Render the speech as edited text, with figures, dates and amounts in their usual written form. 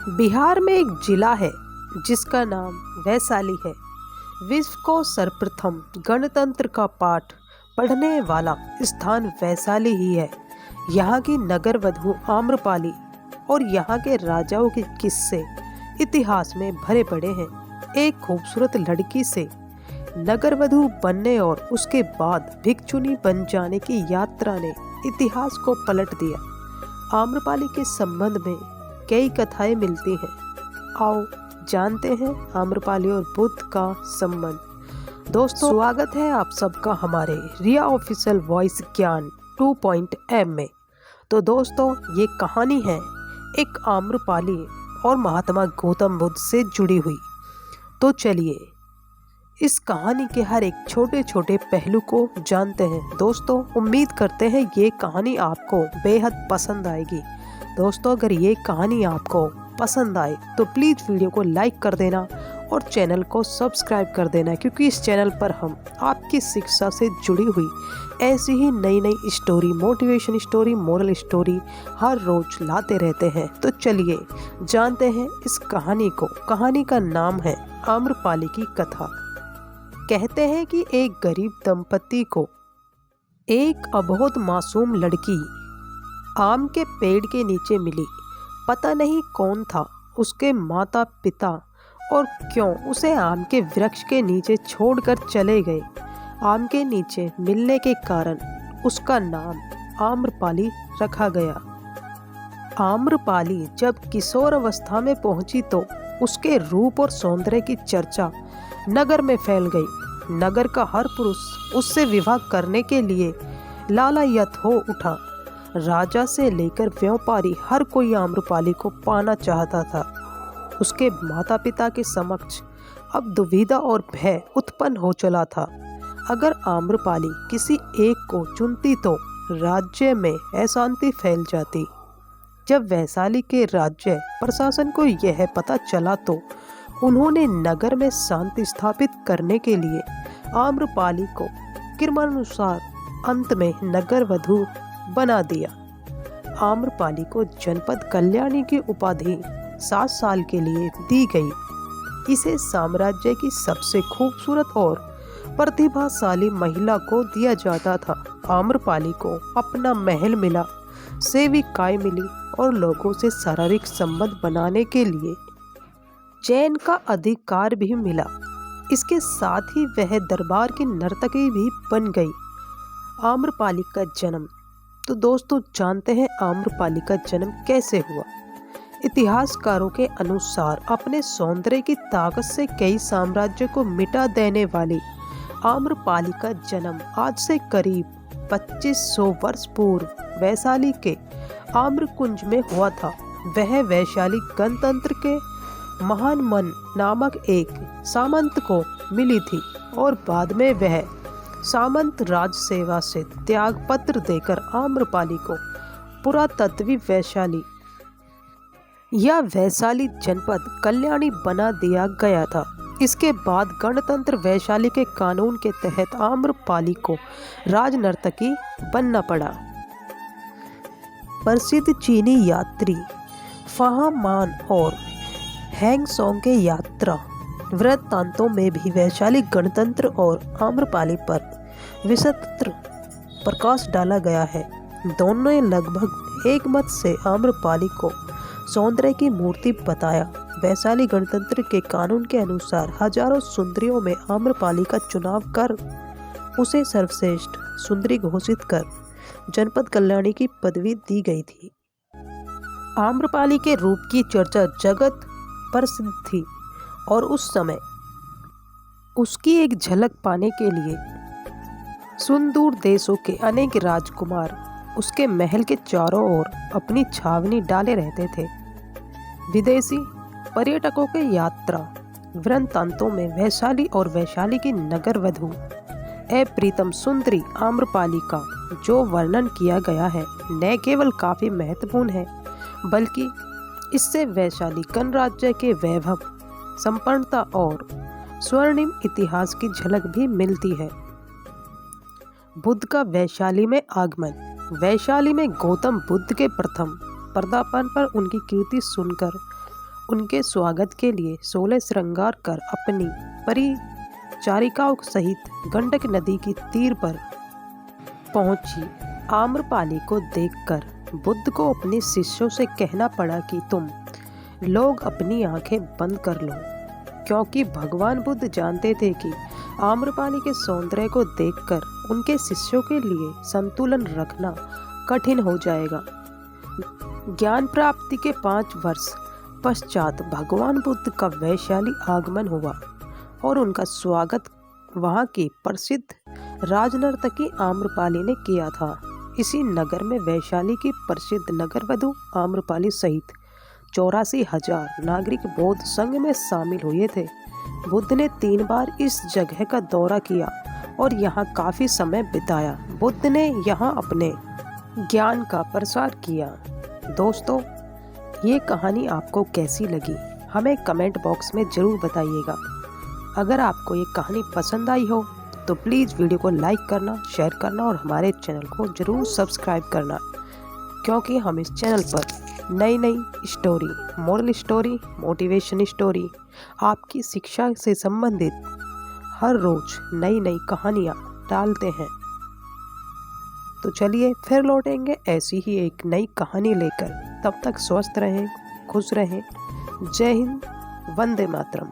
बिहार में एक जिला है जिसका नाम वैशाली है। विश्व को सर्वप्रथम गणतंत्र का पाठ पढ़ने वाला स्थान वैशाली ही है। यहाँ की नगर वधु आम्रपाली और यहाँ के राजाओं के किस्से इतिहास में भरे पड़े हैं। एक खूबसूरत लड़की से नगर वधु बनने और उसके बाद भिक्षुनी बन जाने की यात्रा ने इतिहास को पलट दिया। आम्रपाली के संबंध में कई कथाएं मिलती हैं। आओ जानते हैं आम्रपाली और बुद्ध का संबंध। दोस्तों, स्वागत है आप सबका हमारे रिया ऑफिशियल वॉइस ज्ञान 2.m में। तो दोस्तों, ये कहानी है एक आम्रपाली और महात्मा गौतम बुद्ध से जुड़ी हुई। तो चलिए इस कहानी के हर एक छोटे छोटे पहलू को जानते हैं। दोस्तों, उम्मीद करते हैं ये कहानी आपको बेहद पसंद आएगी। दोस्तों, अगर ये कहानी आपको पसंद आए तो प्लीज़ वीडियो को लाइक कर देना और चैनल को सब्सक्राइब कर देना, क्योंकि इस चैनल पर हम आपकी शिक्षा से जुड़ी हुई ऐसी ही नई नई story, motivation story, moral story हर रोज लाते रहते हैं। तो चलिए जानते हैं इस कहानी को। कहानी का नाम है आम्रपाली की कथा। कहते हैं कि एक गरीब दंपति को एक अबोध मासूम लड़की आम के पेड़ के नीचे मिली। पता नहीं कौन था उसके माता पिता और क्यों उसे आम के वृक्ष के नीचे छोड़कर चले गए। आम के नीचे मिलने के कारण उसका नाम आम्रपाली रखा गया। आम्रपाली जब किशोर अवस्था में पहुंची तो उसके रूप और सौंदर्य की चर्चा नगर में फैल गई। नगर का हर पुरुष उससे विवाह करने के लिए लालायत हो उठा। राजा से लेकर व्यापारी हर कोई आम्रपाली को पाना चाहता था। उसके माता पिता के समक्ष अब दुविधा और भय उत्पन्न हो चला था। अगर आम्रपाली किसी एक को चुनती तो राज्य में अशांति फैल जाती। जब वैशाली के राज्य प्रशासन को यह पता चला तो उन्होंने नगर में शांति स्थापित करने के लिए आम्रपाली को क्रमानुसार अंत में नगर वधु बना दिया। आम्रपाली को जनपद कल्याणी की उपाधि 7 साल के लिए दी गई। इसे साम्राज्य की सबसे खूबसूरत और प्रतिभाशाली महिला को दिया जाता था। आम्रपाली को अपना महल मिला, सेविकाएं मिली और लोगों से शारीरिक संबंध बनाने के लिए चैन का अधिकार भी मिला। इसके साथ ही वह दरबार की नर्तकी भी बन गई। आम्रपाली का जन्म। तो दोस्तों, जानते हैं आम्रपाली का जन्म कैसे हुआ। इतिहासकारों के अनुसार अपने सौंदर्य की ताकत से कई साम्राज्य को मिटा देने वाली आम्रपाली का जन्म आज से करीब 2500 वर्ष पूर्व वैशाली के आम्रकुंज में हुआ था। वह वैशाली गणतंत्र के महान मन नामक एक सामंत को मिली थी और बाद में वह सामंत राज सेवा से त्याग पत्र देकर आम्रपाली को पुरातत्वी वैशाली या वैशाली जनपद कल्याणी बना दिया गया था। इसके बाद गणतंत्र वैशाली के कानून के तहत आम्रपाली को राजनर्तकी बनना पड़ा। प्रसिद्ध चीनी यात्री फाहमान और हैंगसोंग के यात्रा वृत्तांतों में भी वैशाली गणतंत्र और आम्रपाली पर विस्तृत प्रकाश डाला गया है। दोनों ने लगभग एक मत से आम्रपाली को सौंदर्य की मूर्ति बताया। वैशाली गणतंत्र के कानून के अनुसार हजारों सुंदरियों में आम्रपाली का चुनाव कर उसे सर्वश्रेष्ठ सुंदरी घोषित कर जनपद कल्याणी की पदवी दी गई थी। आम्रपाली के रूप की चर्चा जगत प्रसिद्ध थी और उस समय उसकी एक झलक पाने के लिए सुदूर देशों के अनेक राजकुमार उसके महल के चारों ओर अपनी छावनी डाले रहते थे। विदेशी पर्यटकों के यात्रा वृत्तांतों में वैशाली और वैशाली की नगर वधु अप्रीतम सुंदरी आम्रपाली का जो वर्णन किया गया है न केवल काफी महत्वपूर्ण है, बल्कि इससे वैशाली गणराज्य के वैभव, संपन्नता और स्वर्णिम इतिहास की झलक भी मिलती है। बुद्ध का वैशाली में आगमन। वैशाली में गौतम बुद्ध के प्रथम पदार्पण पर उनकी कीर्ति सुनकर उनके स्वागत के लिए 16 श्रृंगार कर अपनी परिचारिकाओं सहित गंडक नदी की तीर पर पहुंची। आम्रपाली को देखकर बुद्ध को अपने शिष्यों से कहना पड़ा कि तुम लोग अपनी आंखें बंद कर लो, क्योंकि भगवान बुद्ध जानते थे कि आम्रपाली के सौंदर्य को देखकर उनके शिष्यों के लिए संतुलन रखना कठिन हो जाएगा। ज्ञान प्राप्ति के 5 वर्ष पश्चात भगवान बुद्ध का वैशाली आगमन हुआ और उनका स्वागत वहाँ की प्रसिद्ध राजनर्तकी आम्रपाली ने किया था। इसी नगर में वैशाली की प्रसिद्ध नगरवधु आम्रपाली सहित 84,000 नागरिक बौद्ध संघ में शामिल हुए थे। बुद्ध ने 3 बार इस जगह का दौरा किया और यहाँ काफी समय बिताया। बुद्ध ने यहाँ अपने ज्ञान का प्रसार किया। दोस्तों, ये कहानी आपको कैसी लगी हमें कमेंट बॉक्स में ज़रूर बताइएगा। अगर आपको ये कहानी पसंद आई हो तो प्लीज़ वीडियो को लाइक करना, शेयर करना और हमारे चैनल को ज़रूर सब्सक्राइब करना, क्योंकि हम इस चैनल पर नई नई story, moral story, motivation story, आपकी शिक्षा से संबंधित हर रोज़ नई नई कहानियाँ डालते हैं। तो चलिए फिर लौटेंगे ऐसी ही एक नई कहानी लेकर। तब तक स्वस्थ रहें, खुश रहें। जय हिंद, वंदे मातरम।